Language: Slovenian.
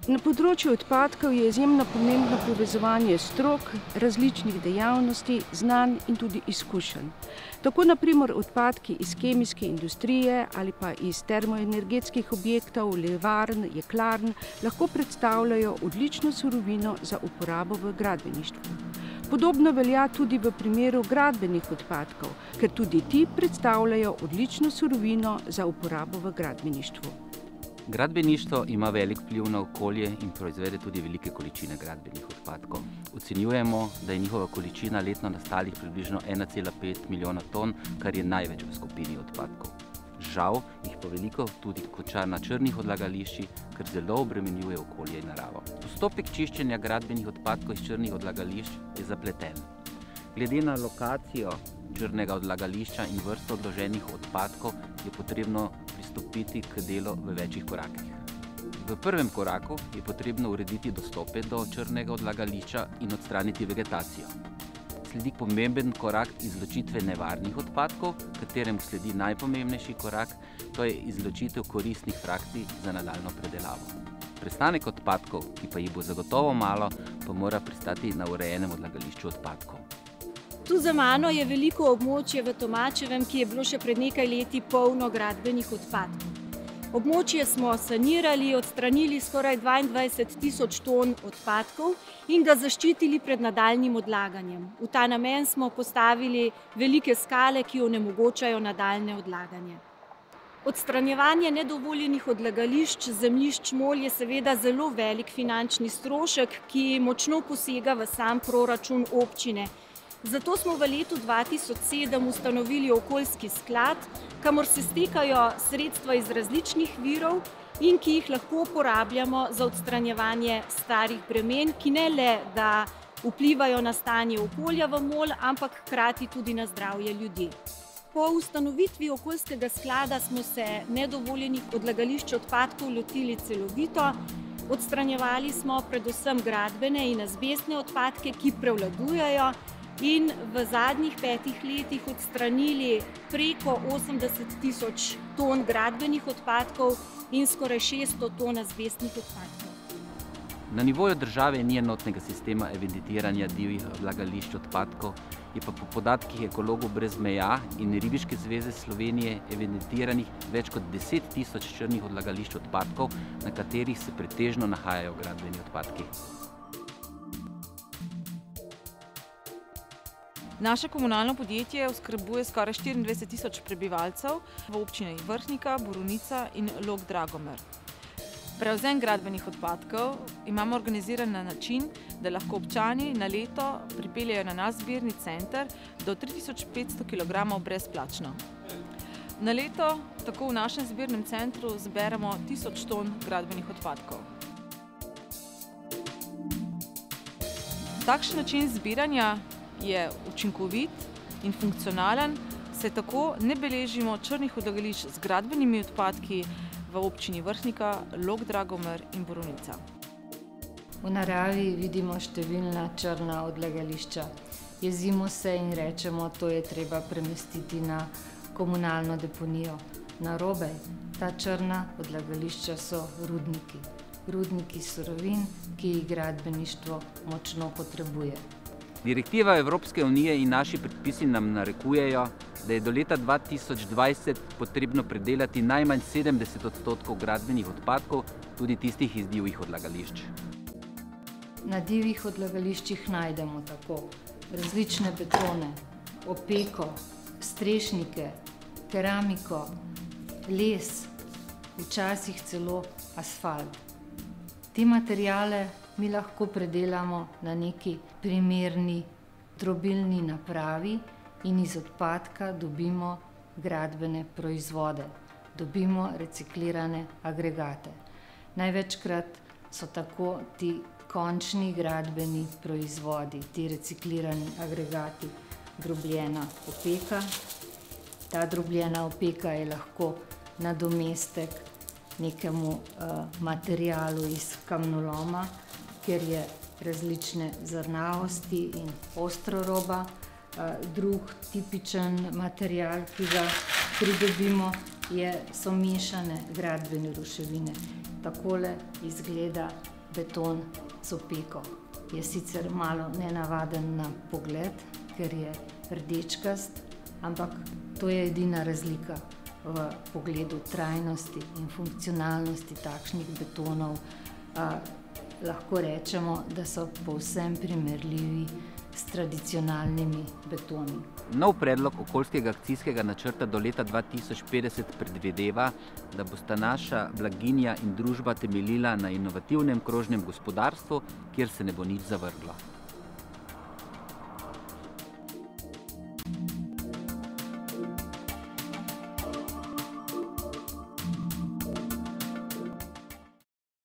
Na področju odpadkov je izjemno pomembno povezovanje strok, različnih dejavnosti, znanj in tudi izkušenj. Tako na primer odpadki iz kemijske industrije ali pa iz termoenergetskih objektov, levarn, jeklarn lahko predstavljajo odlično surovino za uporabo v gradbeništvu. Podobno velja tudi v primeru gradbenih odpadkov, ker tudi ti predstavljajo odlično surovino za uporabo v gradbeništvu. Gradbeništvo ima velik vpliv na okolje in proizvede tudi velike količine gradbenih odpadkov. Ocenjujemo, da je njihova količina letno nastalih približno 1,5 milijona ton, kar je največ v skupini odpadkov. Žal jih pa veliko tudi konča na črnih odlagališčih, kar zelo obremenjuje okolje in naravo. Postopek čiščenja gradbenih odpadkov iz črnih odlagališč je zapleten. Glede na lokacijo črnega odlagališča in vrsto odloženih odpadkov je potrebno pristopiti k delu v večjih korakih. V prvem koraku je potrebno urediti dostope do črnega odlagališča in odstraniti vegetacijo. Sledi pomemben korak izločitve nevarnih odpadkov, kateremu sledi najpomembnejši korak, to je izločitev koristnih frakcij za nadaljnjo predelavo. Prestanek odpadkov, ki pa jih bo zagotovo malo, pa mora pristati na urejenem odlagališču odpadkov. Tu za mano je veliko območje v Tomačevem, ki je bilo še pred nekaj leti polno gradbenih odpadkov. Območje smo sanirali, odstranili skoraj 22.000 ton odpadkov in ga zaščitili pred nadaljnjim odlaganjem. V ta namen smo postavili velike skale, ki onemogočajo nadaljnje odlaganje. Odstranjevanje nedovoljenih odlagališč, zemljišč, mol je seveda zelo velik finančni strošek, ki močno posega v sam proračun občine. Zato smo v letu 2007 ustanovili okoljski sklad, kamor se stekajo sredstva iz različnih virov in ki jih lahko uporabljamo za odstranjevanje starih bremen, ki ne le, da vplivajo na stanje okolja v mol, ampak hkrati tudi na zdravje ljudi. Po ustanovitvi okoljskega sklada smo se nedovoljenih odlagališč odpadkov lotili celovito. Odstranjevali smo predvsem gradbene in azbestne odpadke, ki prevladujejo, in v zadnjih 5 letih odstranili preko 80.000 ton gradbenih odpadkov in skoraj 600 ton azbestnih odpadkov. Na nivoju države ni enotnega sistema evidentiranja divjih odlagališč odpadkov, je pa po podatkih Ekologov brez meja in Ribiške zveze Slovenije evidentiranih več kot 10.000 črnih odlagališč odpadkov, na katerih se pretežno nahajajo gradbeni odpadki. Naše komunalno podjetje oskrbuje skoraj 24.000 prebivalcev v občinah Vrhnika, Borovnica in Log-Dragomer. Prevzem gradbenih odpadkov imamo organiziran na način, da lahko občani na leto pripeljejo na naš zbirni center do 3500 kg brezplačno. Na leto tako v našem zbirnem centru zberemo 1000 ton gradbenih odpadkov. Takšen način zbiranja je učinkovit in funkcionalen, saj tako ne beležimo črnih odlagališč z gradbenimi odpadki v občini Vrhnika, Log-Dragomer in Borovnica. V naravi vidimo številna črna odlagališča. Jezimo se in rečemo, to je treba premestiti na komunalno deponijo. Narobe, ta črna odlagališča so rudniki. Rudniki surovin, ki jih gradbeništvo močno potrebuje. Direktiva Evropske unije in naši predpisi nam narekujejo, da je do leta 2020 potrebno predelati najmanj 70% gradbenih odpadkov, tudi tistih iz divjih odlagališč. Na divjih odlagališčih najdemo tako različne betone, opeko, strešnike, keramiko, les, včasih celo asfalt. Te materiale mi lahko predelamo na neki primerni drobilni napravi in iz odpadka dobimo gradbene proizvode, dobimo reciklirane agregate. Največkrat so tako ti končni gradbeni proizvodi, ti reciklirani agregati, drobljena opeka. Ta drobljena opeka je lahko nadomestek nekemu materialu iz kamnoloma, kjer je različne zrnavosti in ostroroba. Drug tipičen material, ki ga pridobimo, so mešane gradbene ruševine. Takole izgleda beton z opeko. Je sicer malo nenavaden na pogled, ker je rdečkast, ampak to je edina razlika v pogledu trajnosti in funkcionalnosti takšnih betonov. Lahko rečemo, da so povsem primerljivi s tradicionalnimi betoni. Nov predlog okoljskega akcijskega načrta do leta 2050 predvideva, da bosta naša blaginja in družba temeljila na inovativnem krožnem gospodarstvu, kjer se ne bo nič zavrglo.